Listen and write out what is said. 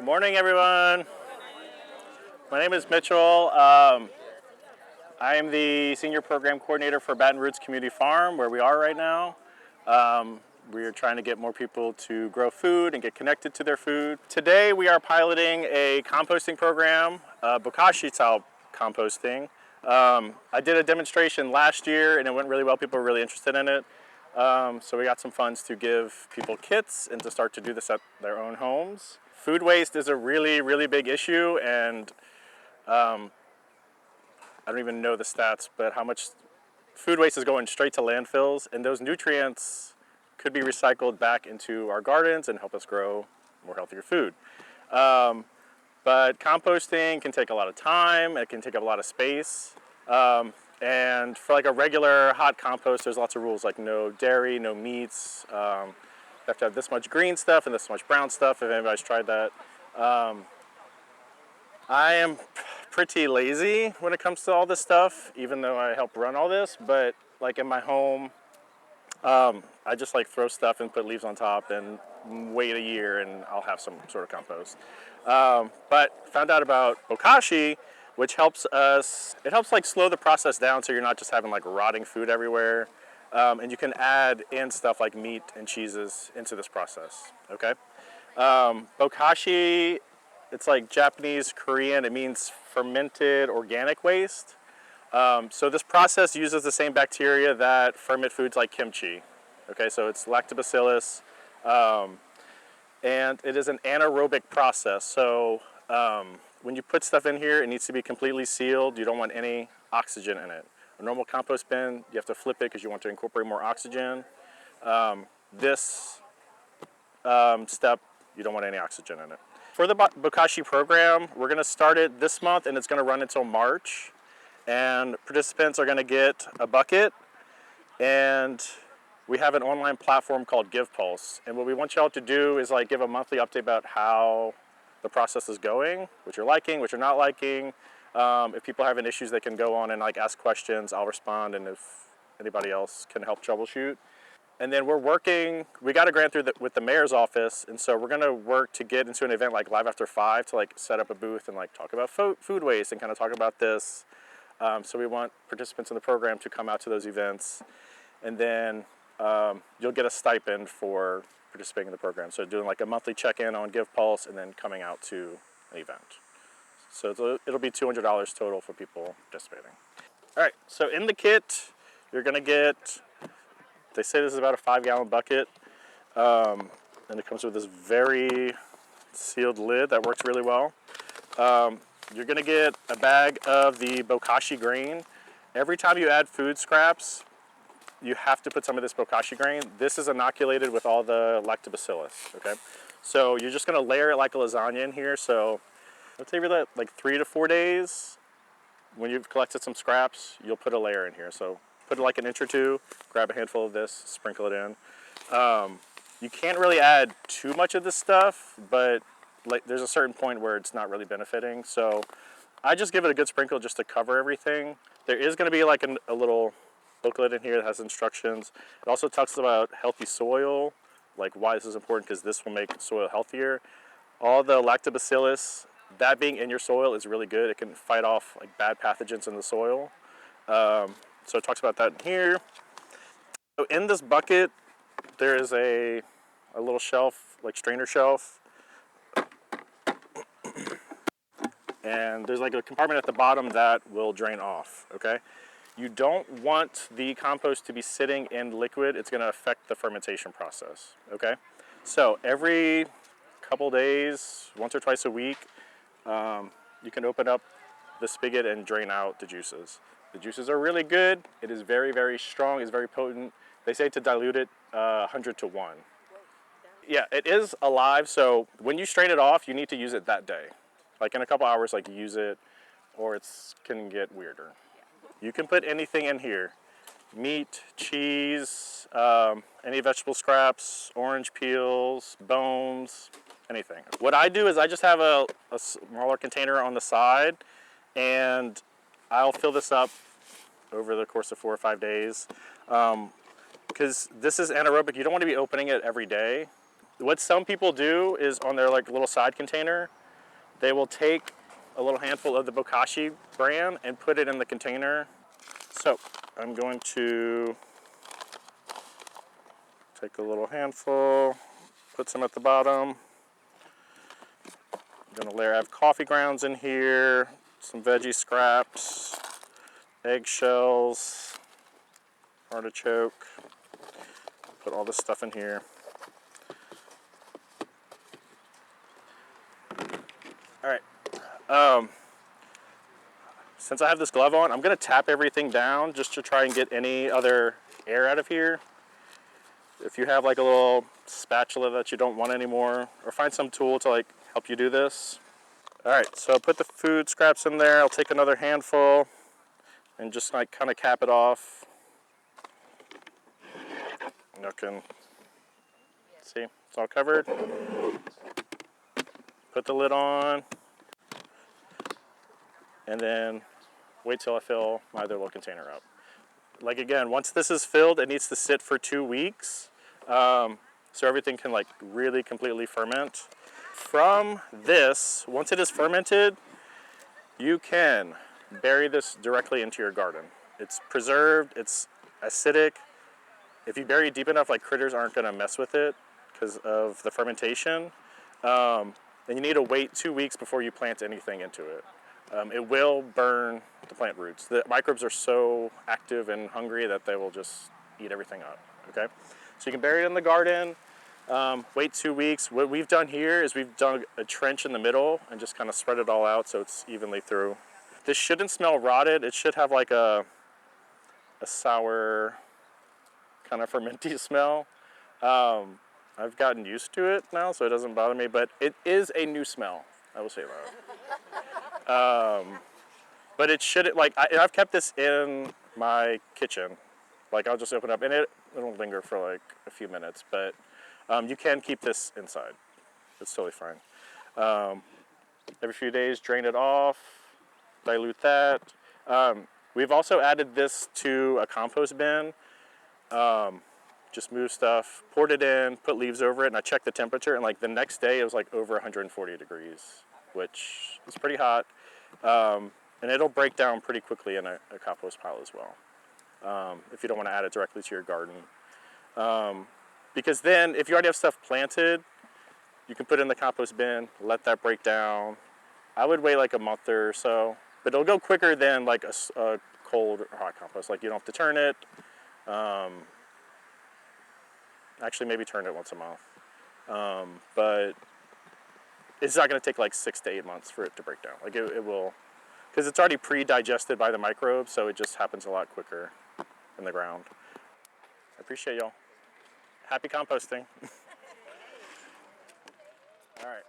Good morning, everyone. My name is Mitchell. I am the Senior Program Coordinator for Baton Roots Community Farm, where we are right now. We are trying to get more people to grow food and get connected to their food. Today we are piloting a composting program, Bokashi style composting. I did a demonstration last year and it went really well. People were really interested in it. So we got some funds to give people kits and to start to do this at their own homes. Food waste is a really, really big issue, and I don't even know the stats, but how much food waste is going straight to landfills, and those nutrients could be recycled back into our gardens and help us grow more healthier food. But composting can take a lot of time, it can take up a lot of space. And for like a regular hot compost, there's lots of rules like no dairy, no meats. You have to have this much green stuff and this much brown stuff, if anybody's tried that. I am pretty lazy when it comes to all this stuff, even though I help run all this. But like in my home, I just like throw stuff and put leaves on top and wait a year and I'll have some sort of compost. But found out about Bokashi, which helps us, it helps like slow the process down so you're not just having like rotting food everywhere. And you can add in stuff like meat and cheeses into this process, okay? Bokashi, it's like Japanese, Korean, it means fermented organic waste. So this process uses the same bacteria that ferment foods like kimchi. Okay, so it's lactobacillus, and it is an anaerobic process. So when you put stuff in here, it needs to be completely sealed. You don't want any oxygen in it. A normal compost bin, you have to flip it because you want to incorporate more oxygen. This step, you don't want any oxygen in it. For the Bokashi program, we're going to start it this month and it's going to run until March. And participants are going to get a bucket, and we have an online platform called GivePulse. And what we want y'all to do is like give a monthly update about how the process is going, what you're liking, what you're not liking. If people are having issues, they can go on and like ask questions. I'll respond, and if anybody else can help troubleshoot. And then we're working, we got a grant through with the mayor's office, and so we're going to work to get into an event like Live After 5 to like set up a booth and like talk about food waste and kind of talk about this. So we want participants in the program to come out to those events, and then you'll get a stipend for participating in the program. So doing like a monthly check-in on GivePulse and then coming out to an event. So it'll be $200 total for people participating. All right, so in the kit, you're gonna get, they say this is about a 5-gallon bucket, and it comes with this very sealed lid that works really well. You're gonna get a bag of the Bokashi grain. Every time you add food scraps, you have to put some of this Bokashi grain. This is inoculated with all the lactobacillus, okay? So you're just gonna layer it like a lasagna in here. So let's say you're like 3 to 4 days. When you've collected some scraps, you'll put a layer in here. So put it like an inch or two, grab a handful of this, sprinkle it in. You can't really add too much of this stuff, but like there's a certain point where it's not really benefiting. So I just give it a good sprinkle just to cover everything. There is going to be like a little booklet in here that has instructions. It also talks about healthy soil, like why this is important, because this will make soil healthier. All the lactobacillus, that being in your soil is really good. It can fight off like bad pathogens in the soil. So it talks about that in here. So in this bucket, there is a little shelf, like strainer shelf. And there's like a compartment at the bottom that will drain off, okay? You don't want the compost to be sitting in liquid. It's gonna affect the fermentation process, okay? So every couple days, once or twice a week, you can open up the spigot and drain out the juices. The juices are really good. It is very, very strong. It's very potent. They say to dilute it 100 to 1. Yeah, it is alive, so when you strain it off, you need to use it that day. Like in a couple hours, like use it, or it can get weirder. You can put anything in here. Meat, cheese, any vegetable scraps, orange peels, bones, anything. What I do is I just have a smaller container on the side, and I'll fill this up over the course of 4 or 5 days. Because this is anaerobic, you don't want to be opening it every day. What some people do is on their like little side container, they will take a little handful of the Bokashi brand and put it in the container. So I'm going to take a little handful, put some at the bottom. I'm gonna layer, I have coffee grounds in here, some veggie scraps, eggshells, artichoke. Put all this stuff in here. All right. Since I have this glove on, I'm gonna tap everything down just to try and get any other air out of here. If you have like a little spatula that you don't want anymore, or find some tool to like help you do this. All right, so put the food scraps in there. I'll take another handful and just like kind of cap it off. You can see it's all covered. Put the lid on, and then wait till I fill my other little container up. Like again, once this is filled, it needs to sit for 2 weeks, so everything can like really completely ferment. From this, once it is fermented, you can bury this directly into your garden. It's preserved, it's acidic. If you bury it deep enough, like critters aren't gonna mess with it because of the fermentation. And you need to wait 2 weeks before you plant anything into it. It will burn the plant roots. The microbes are so active and hungry that they will just eat everything up, okay? So you can bury it in the garden, wait 2 weeks. What we've done here is we've dug a trench in the middle and just kind of spread it all out so it's evenly through. This shouldn't smell rotted. It should have like a sour kind of fermenty smell. I've gotten used to it now, so it doesn't bother me, but it is a new smell. I will say that. But it shouldn't, like, I've kept this in my kitchen. Like, I'll just open it up, and it'll linger for like a few minutes, but you can keep this inside. It's totally fine. Every few days, drain it off, dilute that. We've also added this to a compost bin. Just moved stuff, poured it in, put leaves over it, and I checked the temperature, and like the next day it was like over 140 degrees, which is pretty hot. And it'll break down pretty quickly in a compost pile as well, if you don't want to add it directly to your garden. Because then, if you already have stuff planted, you can put it in the compost bin, let that break down. I would wait like a month or so, but it'll go quicker than like a cold or hot compost. Like you don't have to turn it. Actually, maybe turn it once a month. But it's not going to take like 6 to 8 months for it to break down. Like it will, because it's already pre-digested by the microbes, so it just happens a lot quicker in the ground. I appreciate y'all. Happy composting. All right.